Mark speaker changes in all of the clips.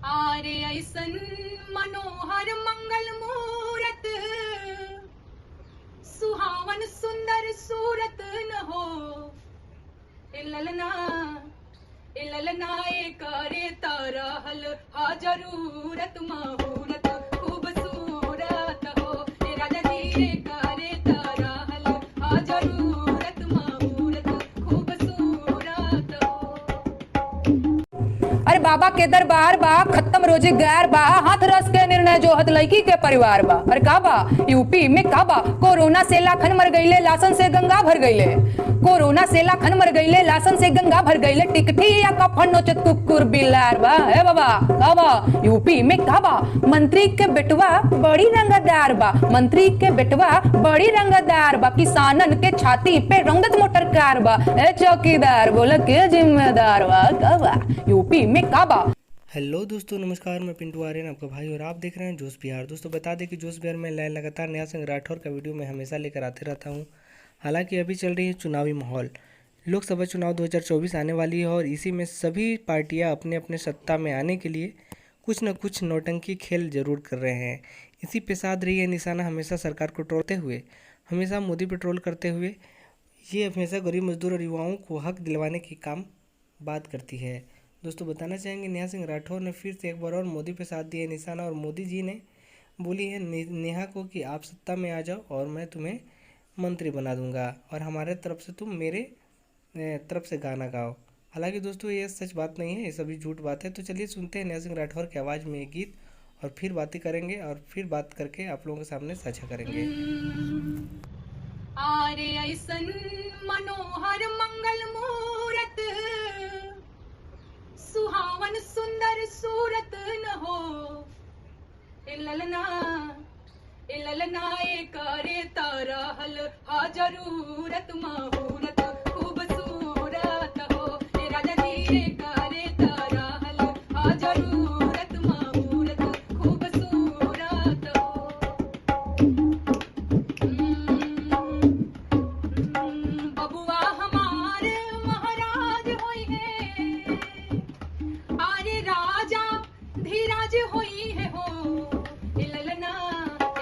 Speaker 1: आरे ऐसन मनोहर मंगल मूरत, सुहावन सुंदर सूरत न हो। ललना ए करे तारा हल हा जरूरत महूरत खूबसूरत हो। राजा जी करे तारा हल हा जरूरत महूरत खूबसूरत हो।
Speaker 2: अरे बाबा के दरबार बा, खत्म रोजी गैर बा, हाथ रस के निर्णय जो हत लड़की के परिवार बा। अरे का बा यूपी में का बा, कोरोना से लाखन मर गईले, लासन से गंगा भर गईले। कोरोना से लाखन मर गईले, लासन से गंगा भर गईले। टिकठी या कफन नोचत कुकुर बिलार बा। हे बाबा का बा यूपी में का बा, मंत्री के बेटवा बड़ी रंगदार बा। मंत्री के बेटवा बड़ी रंगदार बा, किसानन के छाती पे रंगत मोटर कार बा। ए चौकीदार बोला के जिम्मेदार बा। का बा यूपी में का बा।
Speaker 3: हेलो दोस्तों, नमस्कार। मैं पिंटू आर्यन आपका भाई और आप देख रहे हैं जोश बिहार। दोस्तों बता दें कि जोश बिहार में लगातार नया संग राठौर का वीडियो मैं हमेशा लेकर आते रहता हूं। हालांकि अभी चल रही है चुनावी माहौल, लोकसभा चुनाव 2024 आने वाली है और इसी में सभी पार्टियां अपने अपने सत्ता में आने के लिए कुछ न कुछ नौटंकी खेल जरूर कर रहे हैं। इसी पे साध रही है निशाना हमेशा सरकार को ट्रोलते हुए, हमेशा मोदी पे ट्रोल करते हुए। ये हमेशा गरीब मजदूर और युवाओं को हक दिलवाने की काम बात करती है। दोस्तों बताना चाहेंगे नेहा सिंह राठौर ने फिर से एक बार और मोदी पे साथ दिया निशाना और मोदी जी ने बोली है नेहा को कि आप सत्ता में आ जाओ और मैं तुम्हें मंत्री बना दूंगा और हमारे तरफ से तुम मेरे तरफ से गाना गाओ। हालांकि दोस्तों ये सच बात नहीं है, ये सभी झूठ बात है। तो चलिए सुनते हैं नेहा सिंह राठौर की आवाज़ में ये गीत और फिर बातें करेंगे और फिर बात करके आप लोगों के सामने साझा करेंगे।
Speaker 1: आरे ऐसन मनोहर मंगल मूरत, सुहावन सुंदर सूरत न हो। ललना ए करे तारा हल हा जरूरत महूरत खूबसूरत हो। राजा जी करे तारा हल हा जरूरत महूरत खूबसूरत हो। बबुआ हमार महाराज होई है, आरे राजा धीराज होई है हो।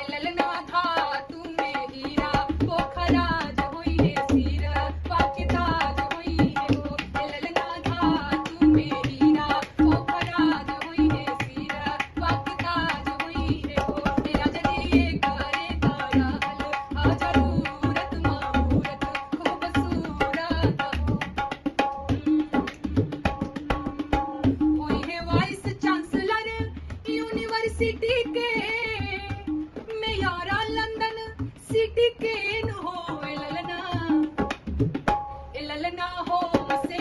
Speaker 1: ललना धातु में हीरा पोखराज होई है, सिर वाकिताज होई है हो। ललना धातु में हीरा पोखराज होई है, सिर वाकिताज होई है हो। राजा जी करे तारा हल हा जरूरत महूरत खूबसूरत हो। है वाइस चांसलर यूनिवर्सिटी के, मेयारा लंदन सिटी के न हो। ललना हो से